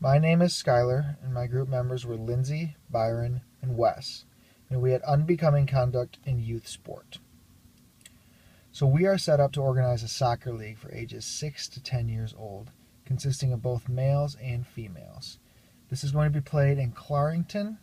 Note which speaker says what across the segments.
Speaker 1: My name is Skylar, and my group members were Lindsay, Byron, and Wes, and we had unbecoming conduct in youth sport. So we are set up to organize a soccer league for ages 6 to 10 years old, consisting of both males and females. This is going to be played in Clarrington,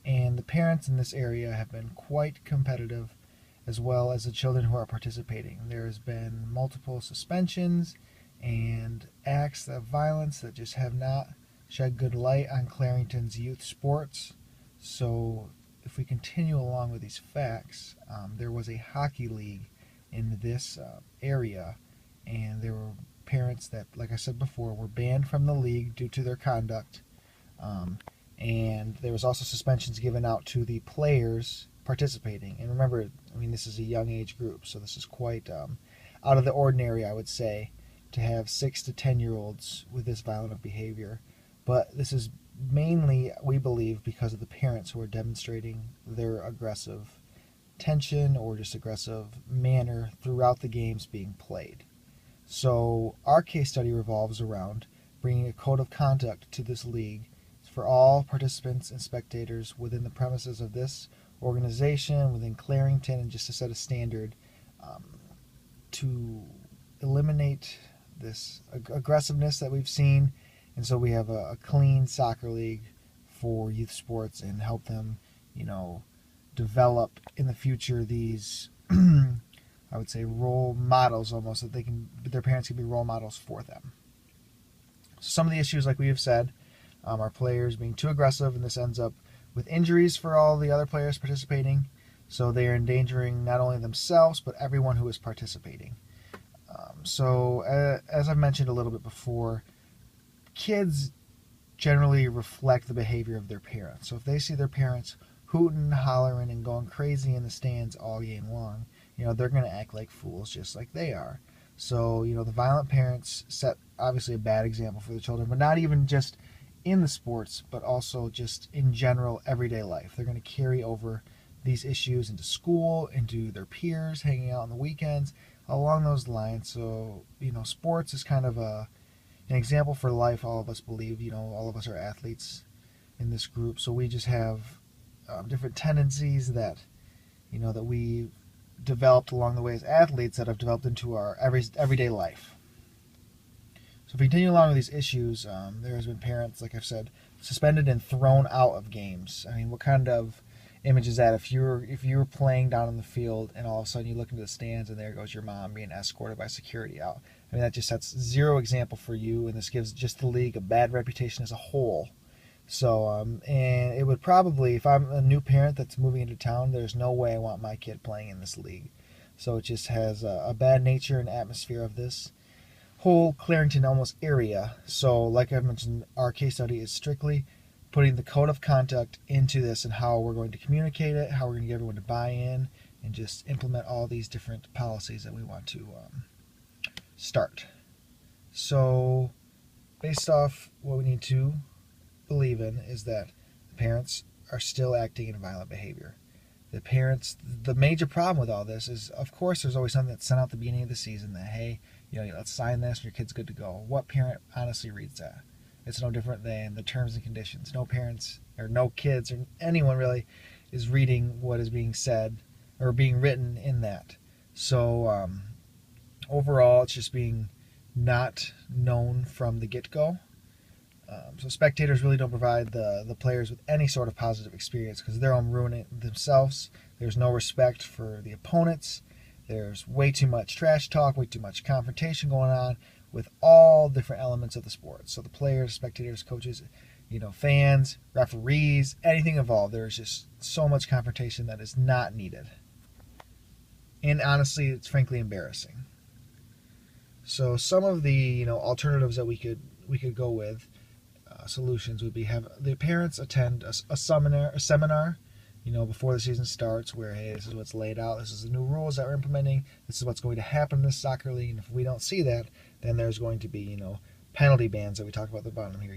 Speaker 1: and the parents in this area have been quite competitive, as well as the children who are participating. There has been multiple suspensions and acts of violence that just have not shed good light on Clarrington's youth sports. So if we continue along with these facts, there was a hockey league in this area, and there were parents that, like I said before, were banned from the league due to their conduct. And there was also suspensions given out to the players participating. And remember, this is a young age group, so this is quite out of the ordinary, I would say, to have 6 to 10-year-olds with this violent of behavior. But this is mainly, we believe, because of the parents who are demonstrating their aggressive tension or just aggressive manner throughout the games being played. So our case study revolves around bringing a code of conduct to this league for all participants and spectators within the premises of this organization, within Clarrington, and just to set a standard to eliminate this aggressiveness that we've seen. And so we have a clean soccer league for youth sports and help them, develop in the future these, I would say, role models almost, that their parents can be role models for them. So some of the issues, like we have said, are players being too aggressive, and this ends up with injuries for all the other players participating. So they are endangering not only themselves, but everyone who is participating. As I've mentioned a little bit before, kids generally reflect the behavior of their parents. So if they see their parents hooting, hollering, and going crazy in the stands all game long, they're going to act like fools just like they are. So, the violent parents set obviously a bad example for the children, but not even just in the sports, but also just in general everyday life. They're going to carry over these issues into school, into their peers, hanging out on the weekends, along those lines. So, sports is kind of an example for life. All of us believe, all of us are athletes in this group. So we just have different tendencies that, that we developed along the way as athletes that have developed into our everyday life. So if we continue along with these issues, there has been parents, like I've said, suspended and thrown out of games. What kind of image is that? If you're playing down in the field and all of a sudden you look into the stands and there goes your mom being escorted by security out. That just sets zero example for you, and this gives just the league a bad reputation as a whole. So, and it would probably, if I'm a new parent that's moving into town, there's no way I want my kid playing in this league. So it just has a bad nature and atmosphere of this whole Clarrington almost area. So, like I mentioned, our case study is strictly putting the code of conduct into this and how we're going to communicate it, how we're going to get everyone to buy in, and just implement all these different policies that we want to start. So, based off what we need to believe in is that the parents are still acting in violent behavior. The major problem with all this is, of course, there's always something that's sent out at the beginning of the season that, hey, let's sign this and your kid's good to go. What parent honestly reads that? It's no different than the terms and conditions. No parents or no kids or anyone really is reading what is being said or being written in that. So overall, it's just being not known from the get-go. So spectators really don't provide the players with any sort of positive experience because they're all ruining it themselves. There's no respect for the opponents. There's way too much trash talk, way too much confrontation going on with all different elements of the sport. So the players, spectators, coaches, fans, referees, anything involved. There's just so much confrontation that is not needed. And honestly, it's frankly embarrassing. So some of the alternatives that we could go with, solutions would be have the parents attend a seminar, before the season starts, where, hey, this is what's laid out, this is the new rules that we're implementing, this is what's going to happen in this soccer league, and if we don't see that, then there's going to be, penalty bans that we talk about at the bottom here.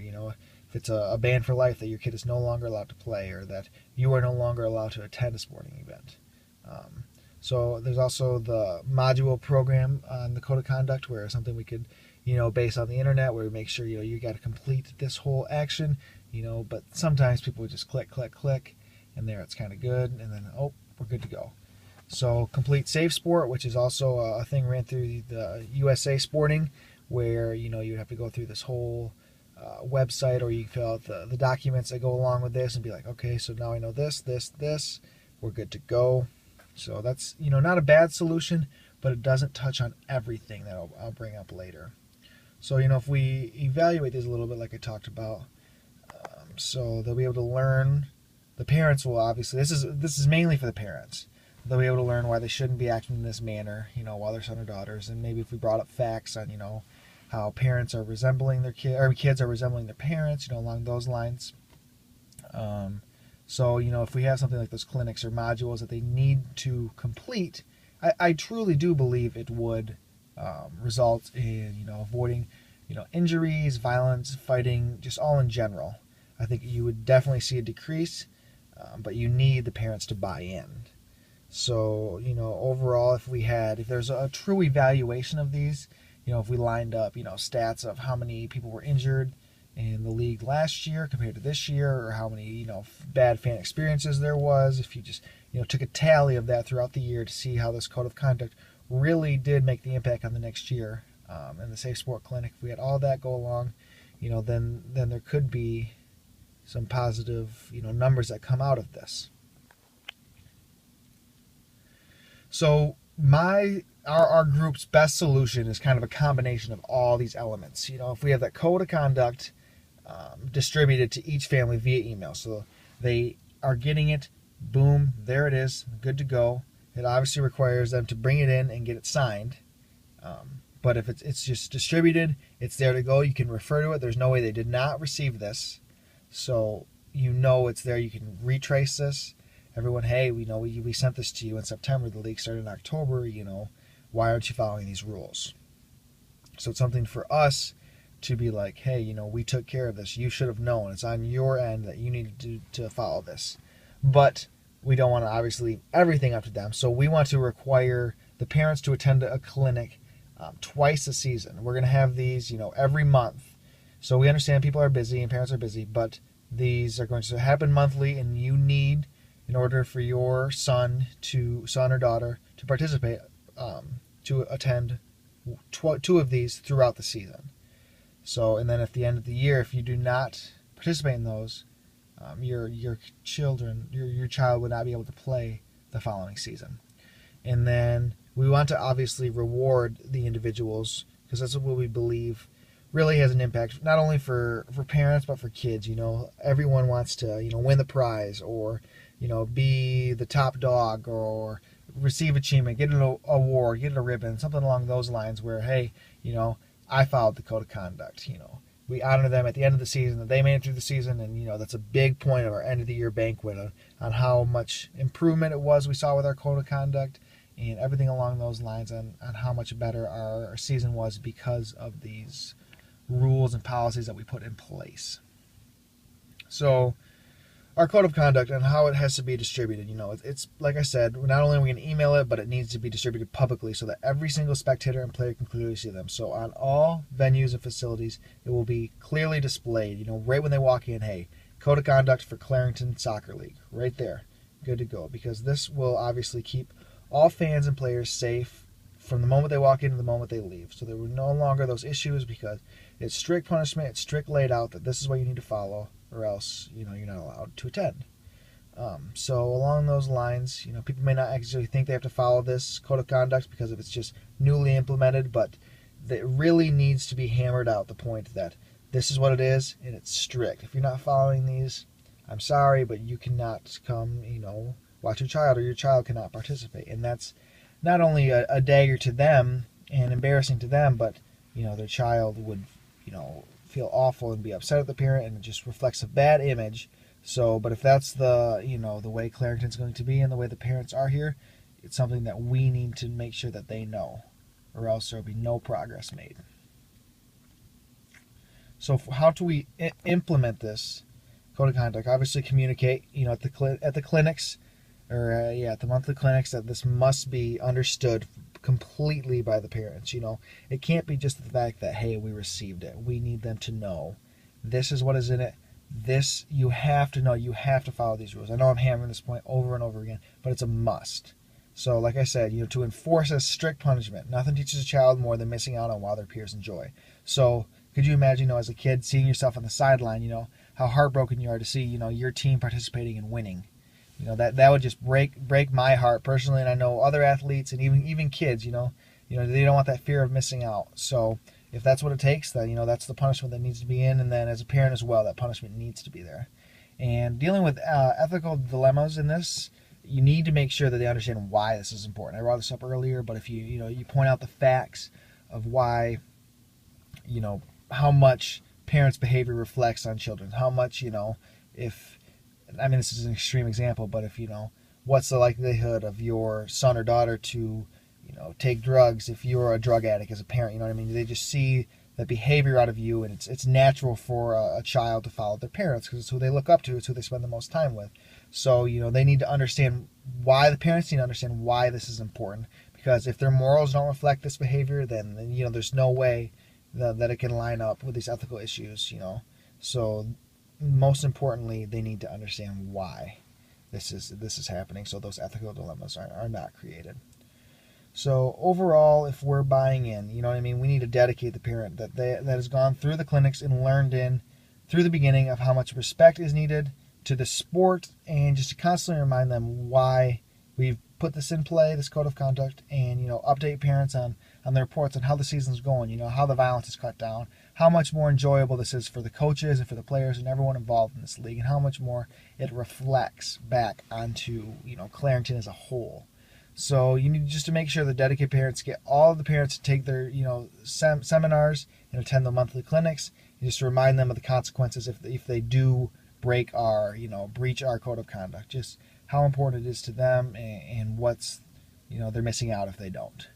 Speaker 1: If it's a ban for life that your kid is no longer allowed to play, or that you are no longer allowed to attend a sporting event. So there's also the module program on the code of conduct, where something we could based on the internet, where we make sure, you got to complete this whole action, but sometimes people would just click, click, click, and there it's kind of good, and then, oh, we're good to go. So complete Safe Sport, which is also a thing ran through the USA Sporting, where, you'd have to go through this whole website, or you fill out the documents that go along with this and be like, okay, so now I know this, we're good to go. So that's, not a bad solution, but it doesn't touch on everything that I'll bring up later. So, if we evaluate these a little bit like I talked about, so they'll be able to learn, the parents will obviously, this is mainly for the parents. They'll be able to learn why they shouldn't be acting in this manner, while their son or daughters. And maybe if we brought up facts on, how parents are resembling their kids are resembling their parents, along those lines. So, if we have something like those clinics or modules that they need to complete, I truly do believe it would result in, avoiding, injuries, violence, fighting, just all in general. I think you would definitely see a decrease, but you need the parents to buy in. So, overall, if there's a true evaluation of these, if we lined up, stats of how many people were injured in the league last year compared to this year, or how many, bad fan experiences there was, if you just, took a tally of that throughout the year to see how this code of conduct really did make the impact on the next year, in the Safe Sport Clinic, if we had all that go along, then there could be some positive, numbers that come out of this. So our group's best solution is kind of a combination of all these elements. If we have that code of conduct distributed to each family via email, so they are getting it, boom, there it is, good to go. It obviously requires them to bring it in and get it signed. But if it's just distributed, it's there to go. You can refer to it. There's no way they did not receive this. So it's there. You can retrace this. Everyone, hey, we sent this to you in September. The league started in October. Why aren't you following these rules? So it's something for us to be like, hey, we took care of this. You should have known. It's on your end that you needed to follow this. But we don't want to obviously leave everything up to them. So we want to require the parents to attend a clinic twice a season. We're going to have these, every month. So we understand people are busy and parents are busy, but these are going to happen monthly, and you need, in order for your son or daughter to participate, to attend two of these throughout the season. So, and then at the end of the year, if you do not participate in those, your child would not be able to play the following season. And then we want to obviously reward the individuals, because that's what we believe really has an impact, not only for parents, but for kids. Everyone wants to, win the prize, or, be the top dog, or receive achievement, get an award, get a ribbon, something along those lines where, hey, I followed the code of conduct. We honor them at the end of the season, that they made it through the season, and, that's a big point of our end of the year banquet on how much improvement it was we saw with our code of conduct, and everything along those lines on how much better our season was because of these rules and policies that we put in place. So our code of conduct and how it has to be distributed, it's like I said, not only are we going to email it, but it needs to be distributed publicly so that every single spectator and player can clearly see them. So on all venues and facilities, it will be clearly displayed, right when they walk in, hey, code of conduct for Clarington Soccer League, right there, good to go, because this will obviously keep all fans and players safe from the moment they walk in to the moment they leave. So there were no longer those issues, because it's strict punishment, it's strict laid out that this is what you need to follow, or else, you're not allowed to attend. So along those lines, people may not actually think they have to follow this code of conduct because if it's just newly implemented, but it really needs to be hammered out, the point that this is what it is, and it's strict. If you're not following these, I'm sorry, but you cannot come, watch your child, or your child cannot participate. And that's not only a dagger to them and embarrassing to them, but, their child would, feel awful and be upset at the parent, and it just reflects a bad image. So, but if that's the, the way Clarington's going to be and the way the parents are here, it's something that we need to make sure that they know, or else there'll be no progress made. So how do we implement this code of conduct? Obviously communicate, at the clinics, or at the monthly clinics, that this must be understood completely by the parents. It can't be just the fact that, hey, we received it. We need them to know this is what is in it. This, you have to know, you have to follow these rules. I know I'm hammering this point over and over again, but it's a must. So like I said, to enforce a strict punishment, nothing teaches a child more than missing out on what their peers enjoy. So could you imagine, as a kid, seeing yourself on the sideline, how heartbroken you are to see, your team participating and winning. That would just break my heart personally, and I know other athletes and even kids, they don't want that fear of missing out. So if that's what it takes, then that's the punishment that needs to be in, and then as a parent as well, that punishment needs to be there. And dealing with ethical dilemmas in this, you need to make sure that they understand why this is important. I brought this up earlier, but if you point out the facts of why, how much parents' behavior reflects on children, how much, if, I mean, this is an extreme example, but if, what's the likelihood of your son or daughter to, take drugs if you're a drug addict as a parent, you know what I mean? They just see the behavior out of you, and it's natural for a child to follow their parents because it's who they look up to, it's who they spend the most time with. So, they need to understand why, the parents need to understand why this is important, because if their morals don't reflect this behavior, then there's no way that it can line up with these ethical issues, So most importantly, they need to understand why this is happening, so those ethical dilemmas are not created. So overall, if we're buying in, we need to dedicate the parent that has gone through the clinics and learned through the beginning of how much respect is needed to the sport, and just to constantly remind them why we've put this in play, this code of conduct, and update parents on the reports on how the season's going, how the violence is cut down, how much more enjoyable this is for the coaches and for the players and everyone involved in this league, and how much more it reflects back onto Clarington as a whole. So you need just to make sure the dedicated parents get all of the parents to take their seminars and attend the monthly clinics. You just remind them of the consequences if they do break breach our code of conduct. Just how important it is to them and what's they're missing out if they don't.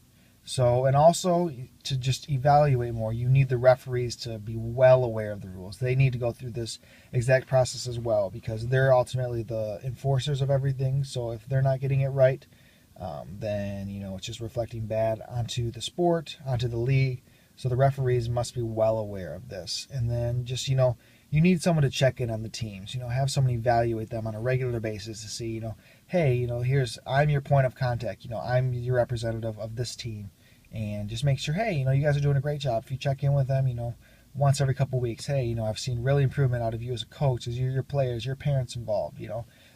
Speaker 1: So, and also to just evaluate more, you need the referees to be well aware of the rules. They need to go through this exact process as well, because they're ultimately the enforcers of everything. So if they're not getting it right, then it's just reflecting bad onto the sport, onto the league. So the referees must be well aware of this. And then just you need someone to check in on the teams. Have someone evaluate them on a regular basis to see hey, I'm your point of contact. I'm your representative of this team, and just make sure, hey, you guys are doing a great job. If you check in with them, once every couple of weeks, hey, I've seen really improvement out of you as a coach, as your players, your parents involved.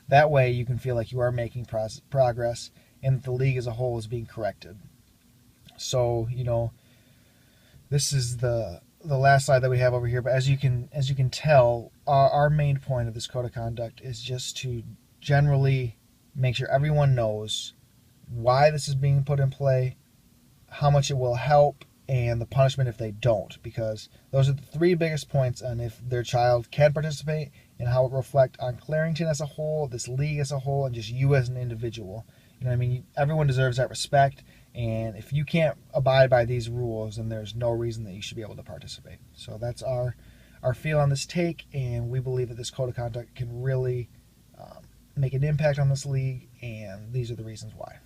Speaker 1: That way you can feel like you are making progress, and that the league as a whole is being corrected. So, this is the last slide that we have over here. But as you can tell, our main point of this code of conduct is just to generally make sure everyone knows why this is being put in play, how much it will help, and the punishment if they don't, because those are the three biggest points on if their child can participate and how it will reflect on Clarington as a whole, this league as a whole, and just you as an individual. Everyone deserves that respect, and if you can't abide by these rules, then there's no reason that you should be able to participate. So that's our feel on this take, and we believe that this code of conduct can really make an impact on this league, and these are the reasons why.